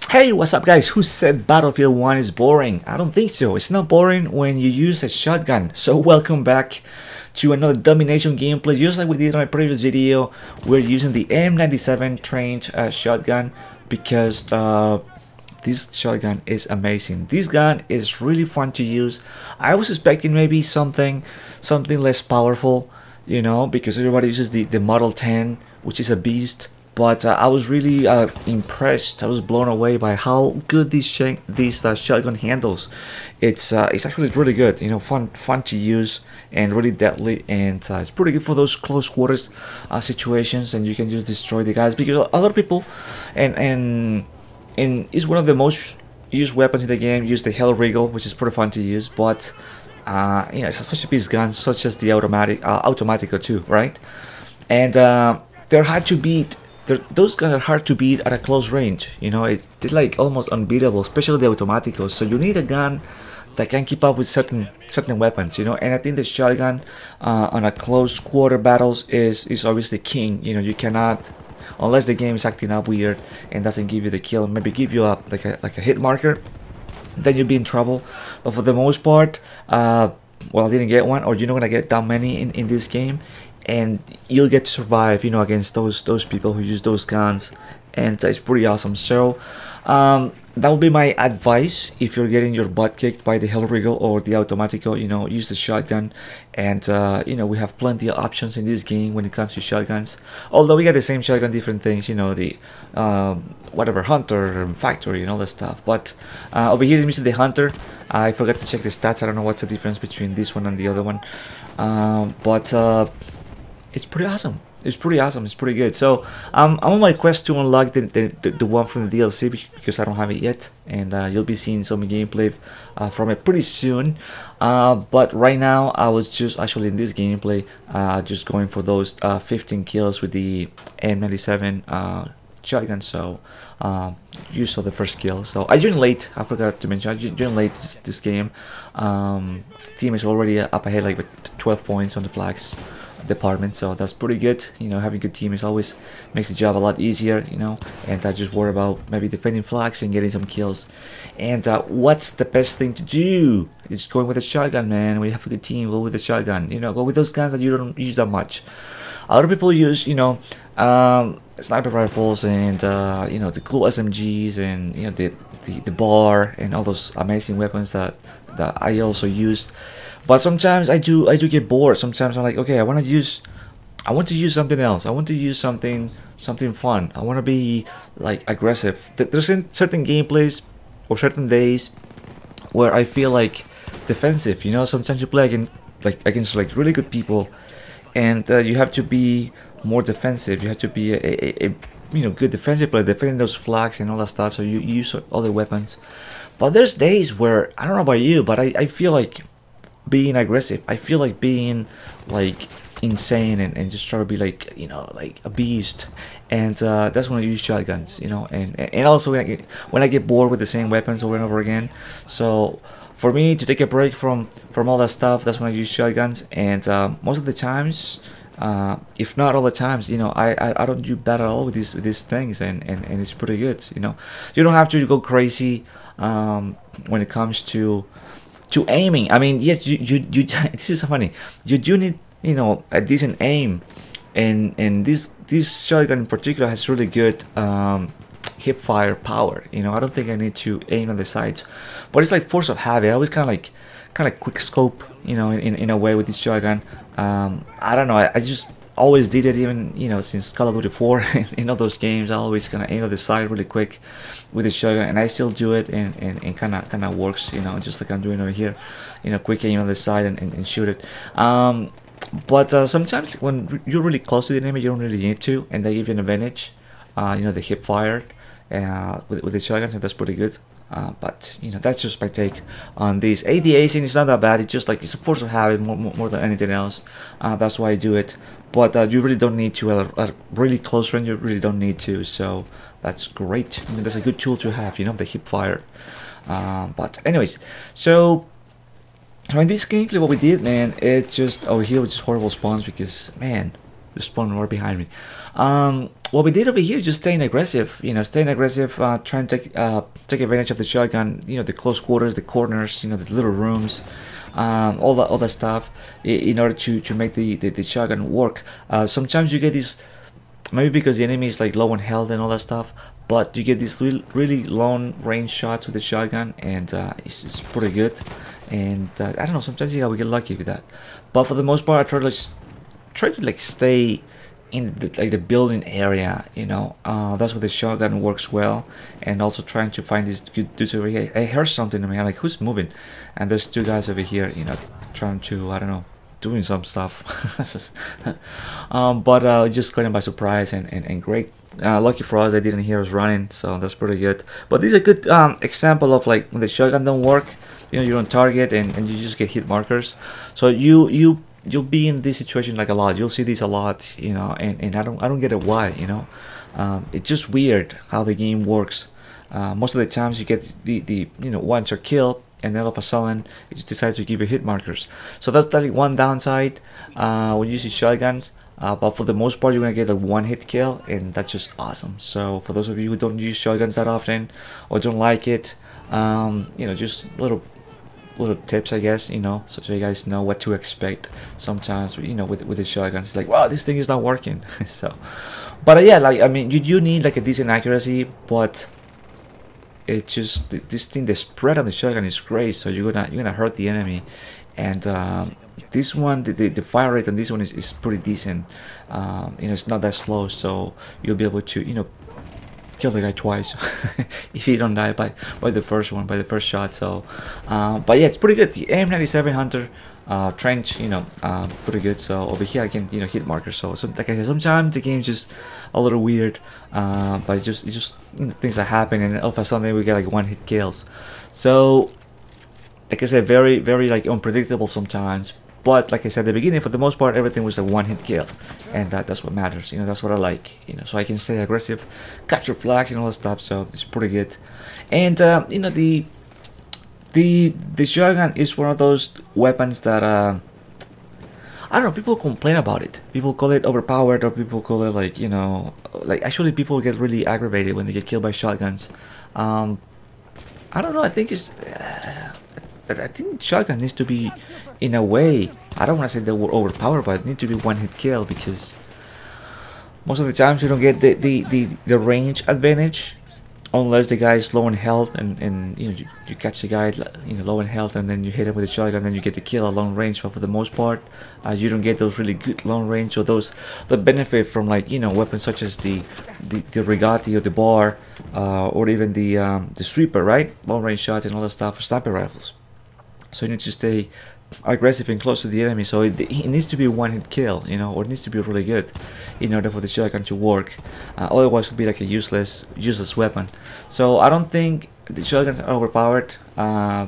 Hey, what's up guys? Who said Battlefield 1 is boring? I don't think so. It's not boring when you use a shotgun. So welcome back to another Domination gameplay. Just like we did on my previous video, we're using the M97 trained shotgun because this shotgun is amazing. This gun is really fun to use. I was expecting maybe something less powerful, you know, because everybody uses the Model 10, which is a beast. But I was really impressed. I was blown away by how good this shotgun handles. It's actually really good. You know, fun to use and really deadly. And it's pretty good for those close quarters situations. And you can just destroy the guys because a lot of people, and it's one of the most used weapons in the game. Use the Hell Regal, which is pretty fun to use. But you know, it's such a beast gun, such as the Automatico too, right? And they're hard to beat. Those guns are hard to beat at a close range. You know, they're like almost unbeatable, especially the Automaticos. So you need a gun that can keep up with certain weapons. You know, and I think the shotgun on a close quarter battles is obviously king. You know, you cannot, unless the game is acting up weird and doesn't give you the kill, maybe give you like a hit marker, then you'll be in trouble. But for the most part, well, I didn't get one, or you're not gonna get that many in this game. And you'll get to survive, you know, against those people who use those guns, and it's pretty awesome. So that would be my advice if you're getting your butt kicked by the Hell Regal or the Automatico. You know, use the shotgun, and you know, we have plenty of options in this game when it comes to shotguns. Although we got the same shotgun, different things. You know, the whatever Hunter and Factory and all that stuff. But over here, I'm using the Hunter. I forgot to check the stats. I don't know what's the difference between this one and the other one, but it's pretty awesome. It's pretty awesome. It's pretty good. So I'm on my quest to unlock the one from the DLC because I don't have it yet, and you'll be seeing some gameplay from it pretty soon. But right now I was just actually in this gameplay just going for those 15 kills with the M97 shotgun. So you saw the first kill. So I joined late. I forgot to mention I joined late this game. Team is already up ahead like with 12 points on the flags department, so that's pretty good. You know, having a good team is always makes the job a lot easier, you know, and I just worry about maybe defending flags and getting some kills. And what's the best thing to do? It's going with a shotgun, man. When you have a good team, go with a shotgun. You know, go with those guns that you don't use that much. A lot of people use, you know, sniper rifles and you know, the cool SMGs and, you know, the bar and all those amazing weapons that I also used. But sometimes I do get bored. Sometimes I'm like, okay, I want to use something else. I want to use something fun. I want to be like aggressive. There's certain gameplays or certain days where I feel like defensive. You know, sometimes you play against really good people, and you have to be more defensive. You have to be a you know, good defensive player, defending those flags and all that stuff. So you use other weapons. But there's days where I don't know about you, but I feel like being aggressive. I feel like being like insane and just try to be like, you know, like a beast. And that's when I use shotguns, you know, and also when I get bored with the same weapons over and over again. So for me to take a break from all that stuff, that's when I use shotguns. And most of the times, if not all the times, you know, I don't do bad at all with these things, and it's pretty good. You know, you don't have to go crazy when it comes to aiming. I mean, yes, you this is funny. You do need, you know, a decent aim, and this shotgun in particular has really good hip fire power. You know, I don't think I need to aim on the sides, but it's like force of habit. I always kind of quick scope, you know, in a way with this shotgun. I don't know. I just always did it, even, you know, since Call of Duty 4 in all those games. I always kind of aim on the side really quick with the shotgun, and I still do it, and kind of works, you know, just like I'm doing over here. You know, quick aim on the side and shoot it. But sometimes when you're really close to the enemy, you don't really need to, and they give you an advantage. You know, the hip fire with the shotgun, so that's pretty good. But you know, that's just my take on this. ADACing is not that bad. It's just like it's a force of habit more than anything else. That's why I do it. But you really don't need to. At a really close range, you really don't need to. So that's great. I mean, that's a good tool to have. You know, the hip fire. But anyways, so in this gameplay, what we did, man, it's just over here with just horrible spawns because, man, They spawn right behind me. What we did over here, just staying aggressive. You know, staying aggressive, trying to take advantage of the shotgun. You know, the close quarters, the corners. You know, the little rooms. All that stuff in order to make the shotgun work. Sometimes you get these, maybe because the enemy is like low on health and all that stuff, but you get these really long range shots with the shotgun, and it's pretty good. And I don't know, sometimes we get lucky with that, but for the most part I try to like stay in the building area, you know. That's where the shotgun works well, and also trying to find these good dudes over here. I heard something, I mean, I'm like, who's moving? And there's two guys over here, you know, trying to, I don't know, doing some stuff. But just caught him by surprise, and great. Lucky for us, they didn't hear us running, so that's pretty good. But this is a good example of like when the shotgun don't work, you know, you're on target and you just get hit markers. So you'll be in this situation like a lot. You'll see this a lot, you know, and I don't get it why, you know. It's just weird how the game works. Most of the times you get the you know, one shot kill, and then all of a sudden it just decides to give you hit markers. So that's like one downside when you use shotguns. But for the most part, you're gonna get a one hit kill, and that's just awesome. So for those of you who don't use shotguns that often or don't like it, you know, just little tips, I guess, you know, so you guys know what to expect sometimes, you know, with the shotguns. It's like, wow, this thing is not working. So, but yeah, like, I mean, you need like a decent accuracy, but it just, this thing, the spread on the shotgun is great, so you're gonna hurt the enemy. And this one, the fire rate on this one is pretty decent. You know, it's not that slow, so you'll be able to, you know, kill the guy twice if you don't die by the first shot. So but yeah, it's pretty good. The M97 Hunter trench, you know, pretty good. So over here I can, you know, hit markers. So like I said, sometimes the game's just a little weird, but it's just you know, things that happen, and all of a sudden we get like one hit kills. So like I said, very like unpredictable sometimes. But like I said at the beginning, for the most part, everything was a one-hit kill, and that's what matters. You know, that's what I like. You know, so I can stay aggressive, capture flags, and all that stuff. So it's pretty good. And you know, the shotgun is one of those weapons that I don't know. People complain about it. People call it overpowered, or people call it like, you know, like actually people get really aggravated when they get killed by shotguns. I don't know. I think it's. I think shotgun needs to be, in a way, I don't want to say they were overpowered, but it needs to be one hit kill, because most of the times you don't get the range advantage unless the guy is low in health, and you know, you catch the guy, you know, low in health, and then you hit him with a shotgun, and then you get the kill at long range. But for the most part, you don't get those really good long range, or those that benefit from, like, you know, weapons such as the Rigati or the bar, or even the sweeper, right? Long range shots and all that stuff, or sniper rifles. So you need to stay aggressive and close to the enemy. So it needs to be a one-hit kill, you know, or it needs to be really good in order for the shotgun to work. Otherwise, it would be like a useless weapon. So I don't think the shotguns are overpowered. I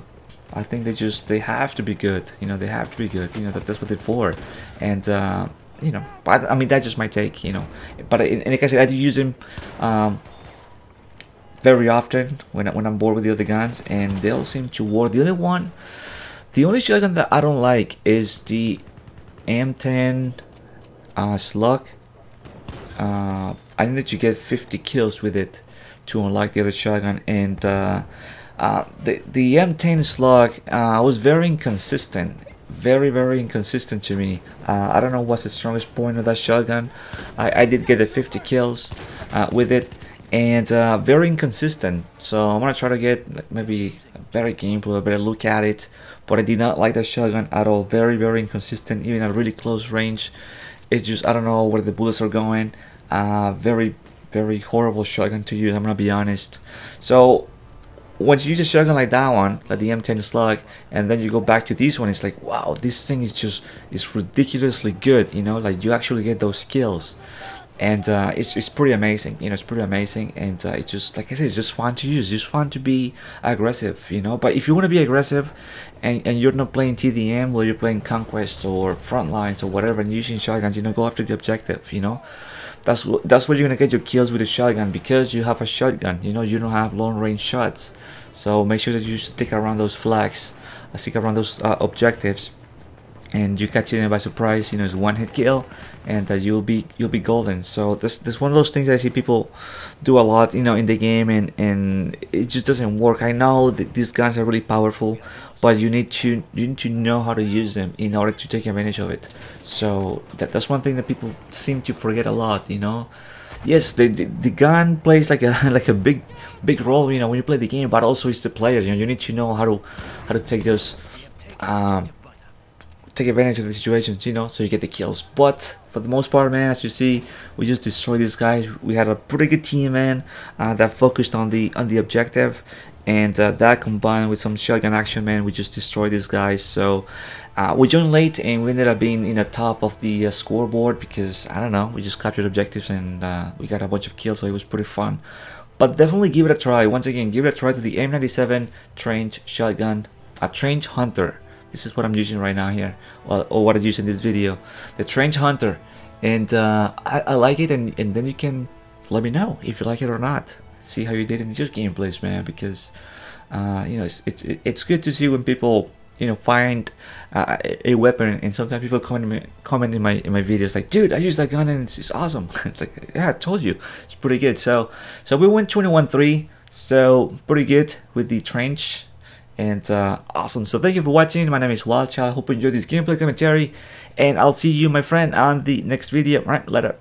think they have to be good. You know, they have to be good. You know, that's what they're for. And you know, but I mean, that's just my take. You know, but like I said, I do use them very often when I'm bored with the other guns, and they all seem to work. The only shotgun that I don't like is the M10 slug. I needed to get 50 kills with it to unlock the other shotgun, and the M10 slug was very inconsistent, very inconsistent to me. I don't know what's the strongest point of that shotgun. I did get the 50 kills with it, and very inconsistent. So I'm gonna try to get maybe a better gameplay, a better look at it. But I did not like that shotgun at all. Very inconsistent, even at really close range. It's just, I don't know where the bullets are going. Very horrible shotgun to use, I'm gonna be honest. So once you use a shotgun like that one, like the M10 slug, and then you go back to this one, it's like, wow, this thing is ridiculously good. You know, like you actually get those kills. And it's pretty amazing, you know, it's pretty amazing. And it's just, like I said, it's just fun to use, it's just fun to be aggressive, you know. But if you want to be aggressive and you're not playing TDM, or you're playing Conquest or Frontlines or whatever, and using shotguns, you know, go after the objective, you know. That's where you're gonna get your kills with a shotgun, because you have a shotgun, you know. You don't have long range shots, so make sure that you stick around those flags, stick around those objectives, and you catch it by surprise, you know, it's one hit kill, and you'll be golden. So this one of those things that I see people do a lot, you know, in the game, and it just doesn't work. I know that these guns are really powerful, but you need to know how to use them in order to take advantage of it. So that's one thing that people seem to forget a lot, you know. Yes, the gun plays like a like a big role, you know, when you play the game, but also it's the player. You know, you need to know how to take those take advantage of the situations, you know, so you get the kills. But for the most part, man, as you see, we just destroyed these guys. We had a pretty good team, man, that focused on the objective, and that combined with some shotgun action, man, we just destroyed these guys. So we joined late, and we ended up being in the top of the scoreboard because, I don't know, we just captured objectives, and we got a bunch of kills, so it was pretty fun. But definitely give it a try. Once again, give it a try to the M97 trench shotgun, a trench hunter. This is what I'm using right now here, or what I use in this video, the trench hunter. And I like it, and then you can let me know if you like it or not. See how you did in your gameplays, man, because you know, it's good to see when people, you know, find a weapon, and sometimes people comment in my videos like, dude, I used that gun and it's awesome. It's like, yeah, I told you, it's pretty good. So we went 21-3, so pretty good with the trench. And awesome. So thank you for watching. My name is Wildchild. Hope you enjoyed this gameplay commentary, and I'll see you, my friend, on the next video. All right, later.